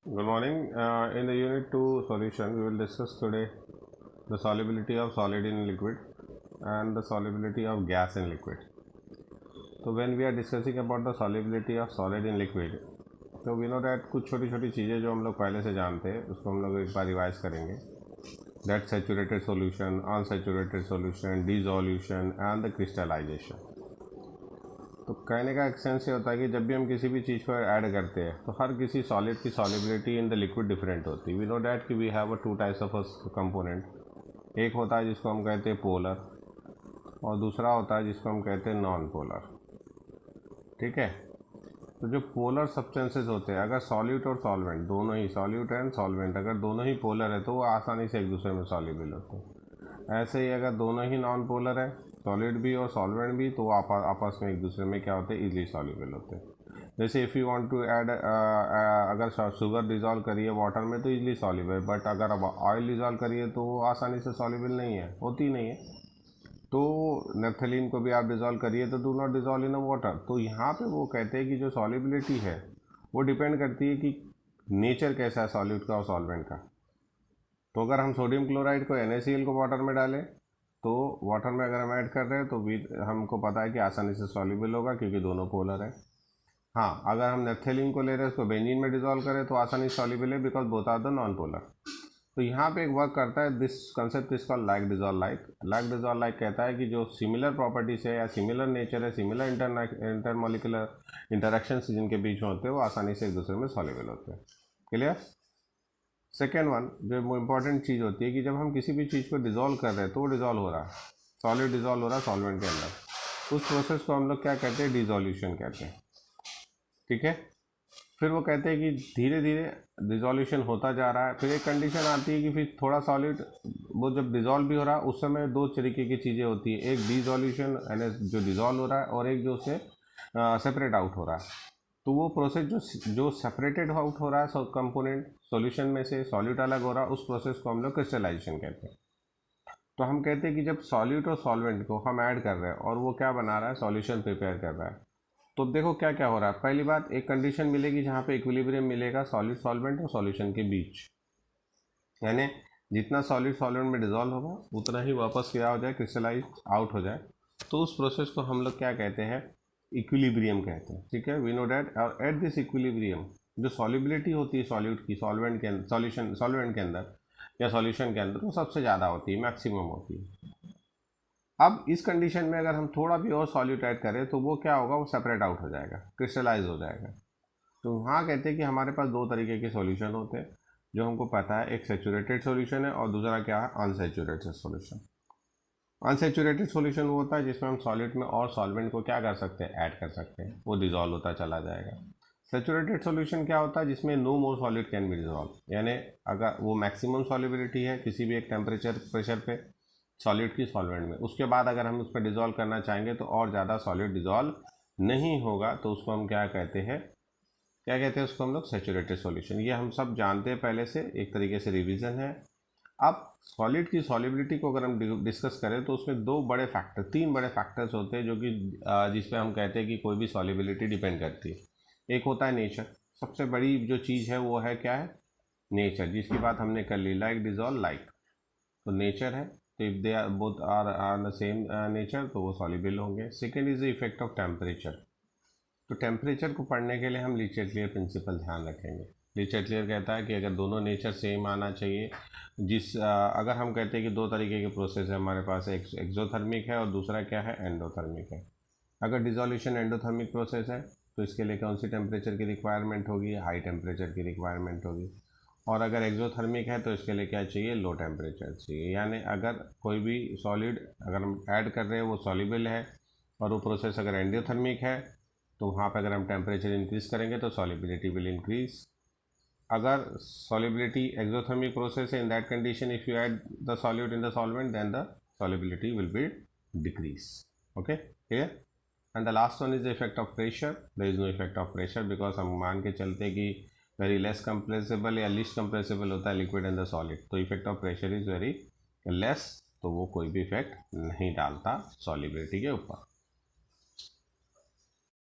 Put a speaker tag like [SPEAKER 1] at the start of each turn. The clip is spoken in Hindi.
[SPEAKER 1] Good morning. In the Unit 2 solution, we will discuss today the solubility of solid in liquid and the solubility of gas in liquid. So when we are discussing about the solubility of solid in liquid, तो we know that कुछ छोटी छोटी चीज़ें जो हम लोग पहले से जानते हैं उसको हम लोग एक बार रिवाइज करेंगे. That saturated solution, unsaturated solution, dissolution and the crystallization. तो कहने का एक सेंस ये होता है कि जब भी हम किसी भी चीज़ को ऐड करते हैं तो हर किसी सॉलिड की solubility in the liquid different होती है. वी नो डैट कि we have a two types of component. एक होता है जिसको हम कहते हैं पोलर और दूसरा होता है जिसको हम कहते हैं नॉन पोलर. ठीक है. तो जो पोलर सब्सटेंसेस होते हैं, अगर सॉल्यूट और सॉल्वेंट दोनों ही, सॉल्यूट एंड सॉल्वेंट अगर दोनों ही पोलर है तो वो आसानी से एक दूसरे में सॉल्युबल होते हैं. ऐसे ही अगर दोनों ही नॉन पोलर है, सॉलिड भी और सॉल्वेंट भी, तो आपस में एक दूसरे में क्या होते हैं, इजीली सॉल्युबल होते हैं. जैसे if you want to add, अगर शुगर डिज़ोल्व करिए वाटर में तो इजीली सॉल्युबल, बट अगर अब ऑयल डिज़ोल्व करिए तो वो आसानी से सॉल्युबल नहीं है, होती नहीं है. तो नेफ्थलीन को भी आप डिज़ोल्व करिए तो do not dissolve in a water. तो यहाँ पे वो कहते हैं कि जो सॉल्युबिलिटी है वो डिपेंड करती है कि नेचर कैसा है सॉल्यूट का और सॉल्वेंट का. तो अगर हम सोडियम क्लोराइड को NaCl को वाटर में डालें तो वाटर में अगर हम ऐड कर रहे हैं तो भी हमको पता है कि आसानी से सॉल्युबल होगा क्योंकि दोनों पोलर है. हाँ, अगर हम नेफ्थलीन को ले रहे हैं उसको बेंजीन में डिज़ोल्व करें तो आसानी से सॉल्युबल है because both are the non polar. तो यहाँ पे एक वर्क करता है, this concept is called like dissolve like. Like dissolve like कहता है कि जो सिमिलर प्रॉपर्टीज है या सिमिलर नेचर है, सिमिलर इंटरमोलिकुलर इंटरेक्शंस जिनके बीच में होते हैं वो आसानी से एक दूसरे में सॉल्युबल होते हैं. क्लियर. सेकेंड वन जो इम्पॉर्टेंट चीज़ होती है कि जब हम किसी भी चीज़ को डिज़ोल्व कर रहे हैं तो वो डिज़ोल्व हो रहा है, सॉलिड डिज़ोल्व हो रहा है सॉल्वेंट के अंदर. उस प्रोसेस को हम लोग क्या कहते हैं, डिज़ोल्यूशन कहते हैं. ठीक है. फिर वो कहते हैं कि धीरे धीरे डिज़ोल्यूशन होता जा रहा है. फिर एक कंडीशन आती है कि फिर थोड़ा सॉलिड वो जब डिज़ोल्व भी हो रहा है उस समय दो तरीके की चीज़ें होती है, एक डिज़ोल्यूशन यानी जो डिज़ोल्व हो रहा है और एक जो उससे सेपरेट आउट हो रहा है. तो वो प्रोसेस जो सेपरेटेड आउट हो रहा है कंपोनेंट सॉल्यूशन में से, सॉल्यूट अलग हो रहा है, उस प्रोसेस को हम लोग क्रिस्टलाइजेशन कहते हैं. तो हम कहते हैं कि जब सॉल्यूट और सॉल्वेंट को हम ऐड कर रहे हैं और वो क्या बना रहा है, सॉल्यूशन प्रिपेयर कर रहा है, तो देखो क्या क्या हो रहा है. पहली बात, एक कंडीशन मिलेगी जहाँ पे इक्विलिब्रियम मिलेगा सॉलिड सॉल्वेंट और सॉल्यूशन के बीच, यानी जितना सॉलिड सॉल्वेंट में डिजोल्व होगा उतना ही वापस क्या हो जाए, क्रिस्टलाइज आउट हो जाए. तो उस प्रोसेस को हम लोग क्या कहते हैं, इक्विलिब्रियम कहते हैं. ठीक है. वी नो डैट और एट दिस इक्विलिब्रियम जो सॉल्युबिलिटी होती है सॉल्यूट की सॉल्वेंट के अंदर, सॉल्वेंट के अंदर या सॉल्यूशन के अंदर, वो सबसे ज़्यादा होती है, मैक्सिमम होती है. अब इस कंडीशन में अगर हम थोड़ा भी और सॉल्यूट ऐड करें तो वो क्या होगा, वो सेपरेट आउट हो जाएगा, क्रिस्टलाइज हो जाएगा. तो वहाँ कहते हैं कि हमारे पास दो तरीके के सॉल्यूशन होते हैं जो हमको पता है, एक सेचुरेटेड सॉल्यूशन है और दूसरा क्या है, अनसेचुरेटेड सॉल्यूशन. अनसेचुरेटेड सॉल्यूशन वो होता है जिसमें हम सॉलिड में और सॉल्वेंट को क्या कर सकते हैं, ऐड कर सकते हैं, वो डिजोल्व होता चला जाएगा. सेचुरेटेड सॉल्यूशन क्या होता है, जिसमें no more solid can be dissolve, यानी अगर वो मैक्सिमम सॉल्युबिलिटी है किसी भी एक टेम्परेचर प्रेशर पे सॉलिड की सॉल्वेंट में, उसके बाद अगर हम उस पर डिजोल्व करना चाहेंगे तो और ज़्यादा सॉलिड डिजोल्व नहीं होगा, तो उसको हम क्या कहते हैं, क्या कहते हैं उसको हम लोग, सेचुरेटेड सॉल्यूशन. ये हम सब जानते हैं पहले से, एक तरीके से रिवीजन है. अब सॉलिड की सॉलिबिलिटी को अगर हम डिस्कस करें तो उसमें तीन बड़े फैक्टर्स होते हैं जो कि जिस पे हम कहते हैं कि कोई भी सॉलिबिलिटी डिपेंड करती है. एक होता है नेचर. सबसे बड़ी जो चीज़ है वो है क्या है, नेचर, जिसकी बात हमने कर ली, लाइक डिजोल्व लाइक. तो नेचर है, तो if they are both are the same nature तो वो सॉल्युबल होंगे. Second is the effect of temperature. तो टेम्परेचर को पढ़ने के लिए हम ली चैटलियर प्रिंसिपल ध्यान रखेंगे. ली चैटलियर कहता है कि अगर दोनों नेचर सेम आना चाहिए, अगर हम कहते हैं कि दो तरीके के प्रोसेस है हमारे पास, एक एक्सोथर्मिक है और दूसरा क्या है, एंडोथर्मिक है. अगर डिजोल्यूशन एंडोथर्मिक प्रोसेस है तो इसके लिए कौन सी टेम्परेचर की रिक्वायरमेंट होगी, हाई टेम्परेचर की रिक्वायरमेंट होगी. और अगर एक्सोथर्मिक है तो इसके लिए क्या चाहिए, लो टेम्परेचर चाहिए. यानी अगर कोई भी सॉलिड अगर हम ऐड कर रहे हैं वो सॉल्युबल है और वो प्रोसेस अगर एंडोथर्मिक है तो वहाँ पर अगर हम टेम्परेचर इंक्रीज़ करेंगे तो सॉल्युबिलिटी विल इंक्रीज. अगर सॉल्युबिलिटी एक्सोथर्मिक प्रोसेस है, in that condition if you add the solute in the solvent then the solubility will be decrease. Okay, clear. And the last one is the effect of pressure. There is no effect of pressure because हम मान के चलते कि वेरी लेस कंप्रेसिबल या लीस्ट कंप्रेसिबल होता है लिक्विड एंड द सॉलिड, तो effect of pressure is very less, तो वो कोई भी इफेक्ट नहीं डालता सॉल्युबिलिटी के ऊपर.